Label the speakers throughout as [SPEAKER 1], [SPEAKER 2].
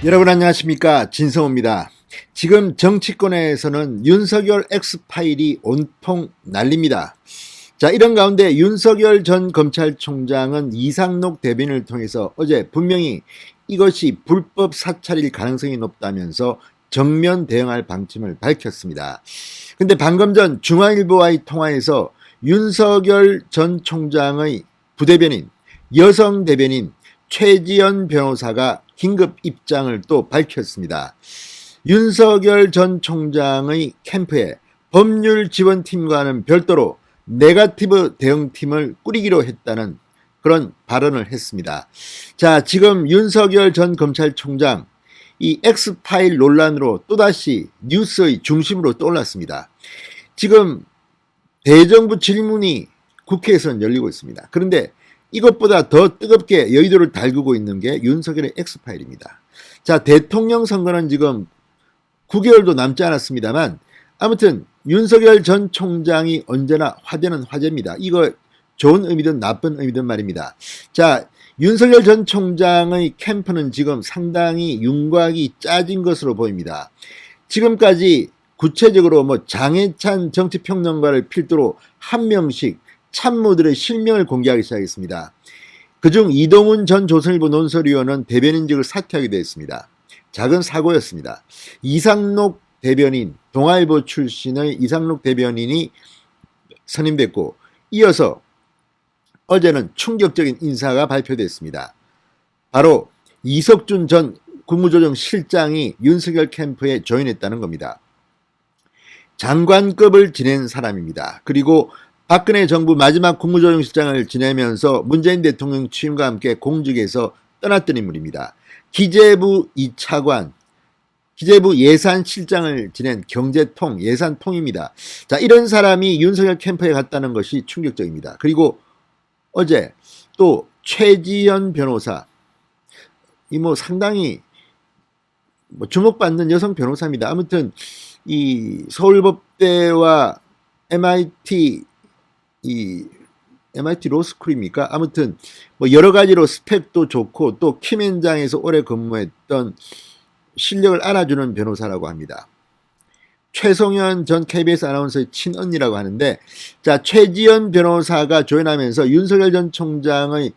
[SPEAKER 1] 여러분 안녕하십니까, 진성호입니다. 지금 정치권에서는 윤석열 엑스파일이 온통 난립니다. 자, 이런 가운데 윤석열 전 검찰총장은 이상록 대변인을 통해서 어제 분명히 이것이 불법 사찰일 가능성이 높다면서 정면 대응할 방침을 밝혔습니다. 근데 방금 전 중앙일보와의 통화에서 윤석열 전 총장의 부대변인, 여성 대변인 최지연 변호사가 긴급 입장을 또 밝혔습니다. 윤석열 전 총장의 캠프에 법률 지원팀과는 별도로 네거티브 대응팀을 꾸리기로 했다는 그런 발언을 했습니다. 자, 지금 윤석열 전 검찰총장 이 엑스파일 논란으로 또다시 뉴스의 중심으로 떠올랐습니다. 지금 대정부 질문이 국회에서는 열리고 있습니다. 그런데 이것보다 더 뜨겁게 여의도를 달구고 있는 게 윤석열의 엑스파일입니다. 자, 대통령 선거는 지금 9개월도 남지 않았습니다만 아무튼 윤석열 전 총장이 언제나 화제는 화제입니다. 이거 좋은 의미든 나쁜 의미든 말입니다. 자, 윤석열 전 총장의 캠프는 지금 상당히 윤곽이 짜진 것으로 보입니다. 지금까지 구체적으로 장해찬 정치평론가를 필두로 한 명씩 참모들의 실명을 공개하기 시작했습니다. 그중 이동훈 전 조선일보 논설위원은 대변인직을 사퇴하게 되었습니다. 작은 사고였습니다. 이상록 대변인, 동아일보 출신의 이상록 대변인이 선임됐고 이어서 어제는 충격적인 인사가 발표됐습니다. 바로 이석준 전 국무조정실장이 윤석열 캠프에 조인했다는 겁니다. 장관급을 지낸 사람입니다. 그리고 박근혜 정부 마지막 국무조정실장을 지내면서 문재인 대통령 취임과 함께 공직에서 떠났던 인물입니다. 기재부 2차관, 기재부 예산실장을 지낸 경제통, 예산통입니다. 자, 이런 사람이 윤석열 캠프에 갔다는 것이 충격적입니다. 그리고 어제 또 최지연 변호사, 이 상당히 주목받는 여성 변호사입니다. 아무튼 이 서울법대와 MIT 로스쿨입니까? 아무튼 여러 가지로 스펙도 좋고 또 킴앤장에서 오래 근무했던 실력을 알아주는 변호사라고 합니다. 최송현 전 KBS 아나운서의 친언니라고 하는데, 자, 최지연 변호사가 조인하면서 윤석열 전 총장의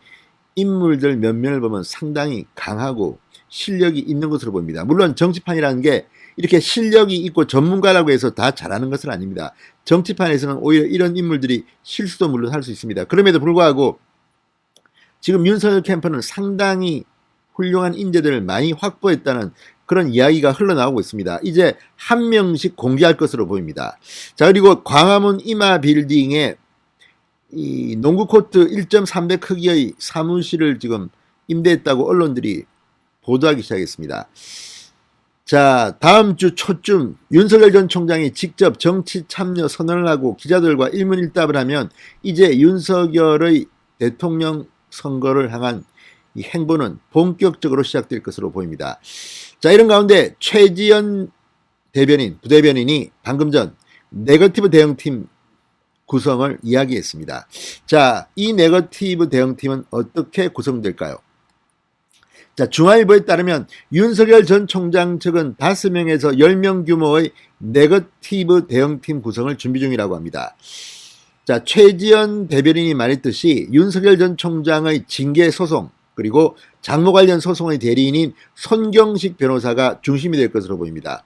[SPEAKER 1] 인물들 면면을 보면 상당히 강하고 실력이 있는 것으로 보입니다. 물론 정치판이라는 게 이렇게 실력이 있고 전문가라고 해서 다 잘하는 것은 아닙니다. 정치판에서는 오히려 이런 인물들이 실수도 물론 할 수 있습니다. 그럼에도 불구하고 지금 윤석열 캠프는 상당히 훌륭한 인재들을 많이 확보했다는 그런 이야기가 흘러나오고 있습니다. 이제 한 명씩 공개할 것으로 보입니다. 자, 그리고 광화문 이마 빌딩에 이 농구 코트 1.3배 크기의 사무실을 지금 임대했다고 언론들이 보도하기 시작했습니다. 자, 다음 주 초쯤 윤석열 전 총장이 직접 정치 참여 선언을 하고 기자들과 일문일답을 하면 이제 윤석열의 대통령 선거를 향한 이 행보는 본격적으로 시작될 것으로 보입니다. 자, 이런 가운데 최지연 대변인, 부대변인이 방금 전 네거티브 대응팀 구성을 이야기했습니다. 자, 이 네거티브 대응팀은 어떻게 구성될까요? 자, 중앙일보에 따르면 윤석열 전 총장 측은 5명에서 10명 규모의 네거티브 대응팀 구성을 준비 중이라고 합니다. 자, 최지연 대변인이 말했듯이 윤석열 전 총장의 징계 소송 그리고 장모 관련 소송의 대리인인 손경식 변호사가 중심이 될 것으로 보입니다.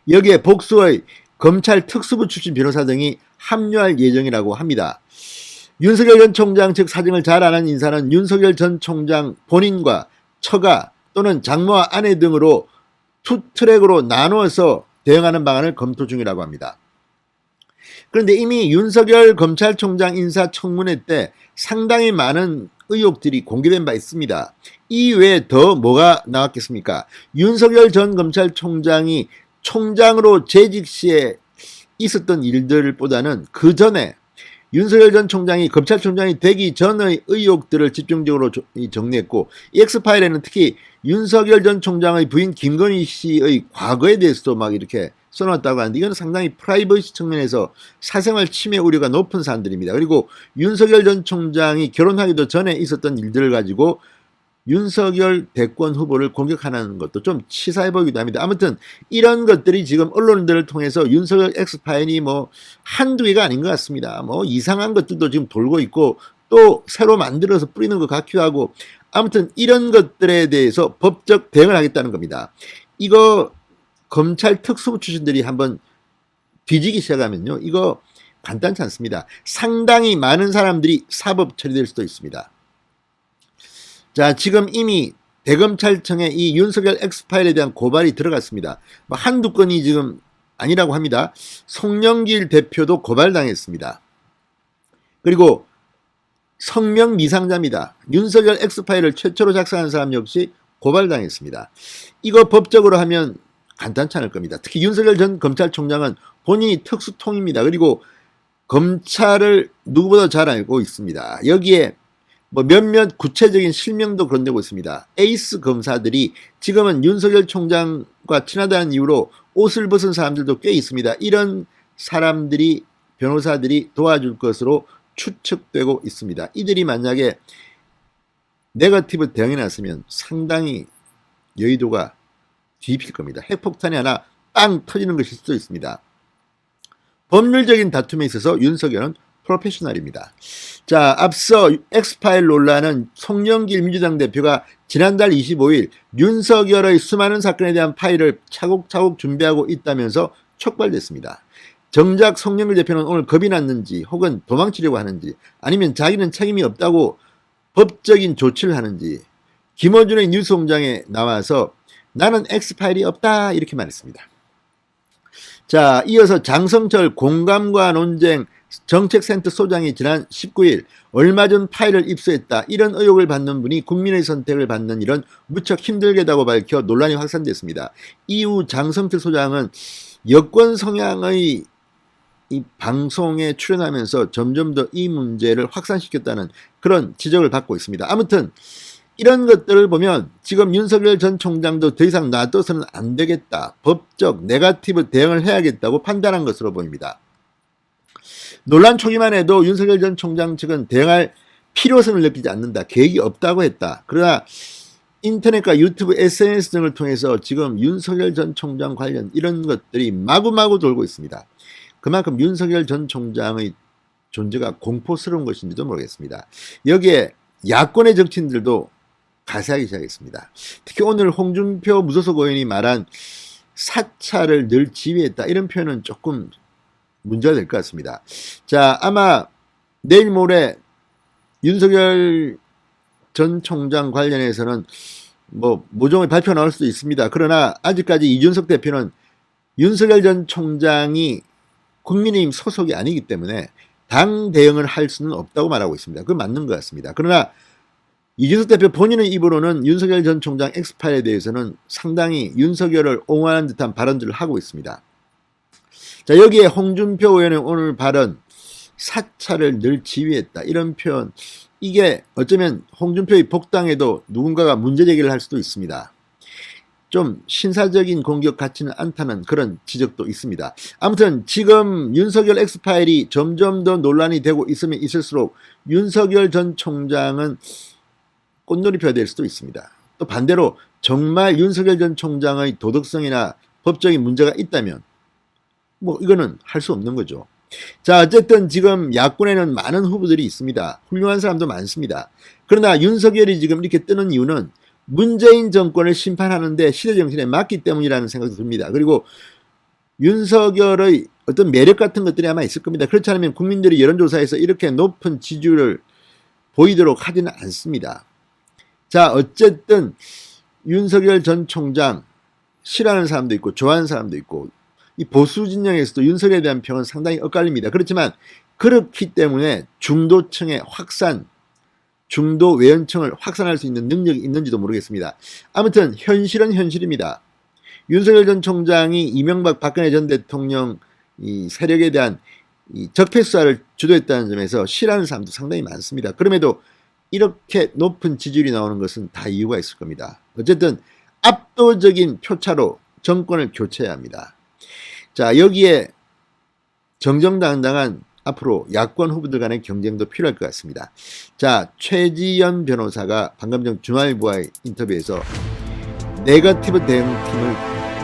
[SPEAKER 1] 여기에 복수의 검찰 특수부 출신 변호사 등이 합류할 예정이라고 합니다. 윤석열 전 총장 측 사정을 잘 아는 인사는 윤석열 전 총장 본인과 처가 또는 장모와 아내 등으로 투 트랙으로 나누어서 대응하는 방안을 검토 중이라고 합니다. 그런데 이미 윤석열 검찰총장 인사청문회 때 상당히 많은 의혹들이 공개된 바 있습니다. 이 외에 더 뭐가 나왔겠습니까? 윤석열 전 검찰총장이 총장으로 재직 시에 있었던 일들보다는 그 전에 윤석열 전 총장이 검찰총장이 되기 전의 의혹들을 집중적으로 정리했고, 이 엑스파일에는 특히 윤석열 전 총장의 부인 김건희 씨의 과거에 대해서도 막 이렇게 써놨다고 하는데, 이건 상당히 프라이버시 측면에서 사생활 침해 우려가 높은 사안들입니다. 그리고 윤석열 전 총장이 결혼하기도 전에 있었던 일들을 가지고 윤석열 대권 후보를 공격하는 것도 좀 치사해 보이기도 합니다. 아무튼 이런 것들이 지금 언론들을 통해서 윤석열 엑스파일이 뭐 한두 개가 아닌 것 같습니다. 뭐 이상한 것들도 지금 돌고 있고 또 새로 만들어서 뿌리는 것 같기도 하고, 아무튼 이런 것들에 대해서 법적 대응을 하겠다는 겁니다. 이거 검찰 특수부 출신들이 한번 뒤지기 시작하면요, 이거 간단치 않습니다. 상당히 많은 사람들이 사법 처리될 수도 있습니다. 자, 지금 이미 대검찰청에 이 윤석열 엑스파일에 대한 고발이 들어갔습니다. 뭐 한두 건이 지금 아니라고 합니다. 송영길 대표도 고발당했습니다. 그리고 성명 미상자입니다. 윤석열 엑스파일을 최초로 작성한 사람 역시 고발당했습니다. 이거 법적으로 하면 간단치 않을 겁니다. 특히 윤석열 전 검찰총장은 본인이 특수통입니다. 그리고 검찰을 누구보다 잘 알고 있습니다. 여기에 뭐 몇몇 구체적인 실명도 거론되고 있습니다. 에이스 검사들이 지금은 윤석열 총장과 친하다는 이유로 옷을 벗은 사람들도 꽤 있습니다. 이런 사람들이, 변호사들이 도와줄 것으로 추측되고 있습니다. 이들이 만약에 네거티브 대응이 났으면 상당히 여의도가 뒤집힐 겁니다. 핵폭탄이 하나 빵 터지는 것일 수도 있습니다. 법률적인 다툼에 있어서 윤석열은 프로페셔널입니다. 자, 앞서 엑스파일 논란은 송영길 민주당 대표가 지난달 25일 윤석열의 수많은 사건에 대한 파일을 차곡차곡 준비하고 있다면서 촉발됐습니다. 정작 송영길 대표는 오늘 겁이 났는지 혹은 도망치려고 하는지 아니면 자기는 책임이 없다고 법적인 조치를 하는지 김어준의 뉴스공장에 나와서 나는 엑스파일이 없다 이렇게 말했습니다. 자, 이어서 장성철 공감과 논쟁 정책센터 소장이 지난 19일 얼마 전 파일을 입수했다, 이런 의혹을 받는 분이 국민의 선택을 받는 일은 무척 힘들겠다고 밝혀 논란이 확산됐습니다. 이후 장성철 소장은 여권 성향의 이 방송에 출연하면서 점점 더 이 문제를 확산시켰다는 그런 지적을 받고 있습니다. 아무튼 이런 것들을 보면 지금 윤석열 전 총장도 더 이상 놔둬서는 안 되겠다, 법적 네거티브 대응을 해야겠다고 판단한 것으로 보입니다. 논란 초기만 해도 윤석열 전 총장 측은 대응할 필요성을 느끼지 않는다, 계획이 없다고 했다. 그러나 인터넷과 유튜브, SNS 등을 통해서 지금 윤석열 전 총장 관련 이런 것들이 마구마구 돌고 있습니다. 그만큼 윤석열 전 총장의 존재가 공포스러운 것인지도 모르겠습니다. 여기에 야권의 정치인들도 가세하기 시작했습니다. 특히 오늘 홍준표 무소속 의원이 말한 사찰을 늘 지휘했다, 이런 표현은 조금 문제가 될 것 같습니다. 자, 아마 내일 모레 윤석열 전 총장 관련해서는 뭐 모종의 발표가 나올 수도 있습니다. 그러나 아직까지 이준석 대표는 윤석열 전 총장이 국민의힘 소속이 아니기 때문에 당 대응을 할 수는 없다고 말하고 있습니다. 그건 맞는 것 같습니다. 그러나 이준석 대표 본인의 입으로는 윤석열 전 총장 엑스파일에 대해서는 상당히 윤석열을 옹호하는 듯한 발언들을 하고 있습니다. 자, 여기에 홍준표 의원의 오늘 발언, 사찰을 늘 지휘했다, 이런 표현, 이게 어쩌면 홍준표의 복당에도 누군가가 문제제기를 할 수도 있습니다. 좀 신사적인 공격 같지는 않다는 그런 지적도 있습니다. 아무튼 지금 윤석열 엑스파일이 점점 더 논란이 되고 있으면 있을수록 윤석열 전 총장은 꽃놀이표가 될 수도 있습니다. 또 반대로 정말 윤석열 전 총장의 도덕성이나 법적인 문제가 있다면 뭐 이거는 할 수 없는 거죠. 자, 어쨌든 지금 야권에는 많은 후보들이 있습니다. 훌륭한 사람도 많습니다. 그러나 윤석열이 지금 이렇게 뜨는 이유는 문재인 정권을 심판하는데 시대정신에 맞기 때문이라는 생각이 듭니다. 그리고 윤석열의 어떤 매력 같은 것들이 아마 있을 겁니다. 그렇지 않으면 국민들이 여론조사에서 이렇게 높은 지지율을 보이도록 하지는 않습니다. 자, 어쨌든 윤석열 전 총장 싫어하는 사람도 있고 좋아하는 사람도 있고, 이 보수 진영에서도 윤석열에 대한 평은 상당히 엇갈립니다. 그렇지만 그렇기 때문에 중도층의 확산, 중도 외연층을 확산할 수 있는 능력이 있는지도 모르겠습니다. 아무튼 현실은 현실입니다. 윤석열 전 총장이 이명박 박근혜 전 대통령 이 세력에 대한 이 적폐 수사를 주도했다는 점에서 싫어하는 사람도 상당히 많습니다. 그럼에도 이렇게 높은 지지율이 나오는 것은 다 이유가 있을 겁니다. 어쨌든 압도적인 표차로 정권을 교체해야 합니다. 자, 여기에 정정당당한 앞으로 야권 후보들 간의 경쟁도 필요할 것 같습니다. 자, 최지연 변호사가 방금 전 중앙일보와의 인터뷰에서 네거티브 대응팀을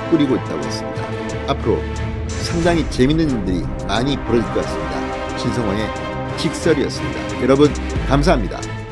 [SPEAKER 1] 꾸리고 있다고 했습니다. 앞으로 상당히 재밌는 일들이 많이 벌어질 것 같습니다. 신성호의 직설이었습니다. 여러분 감사합니다.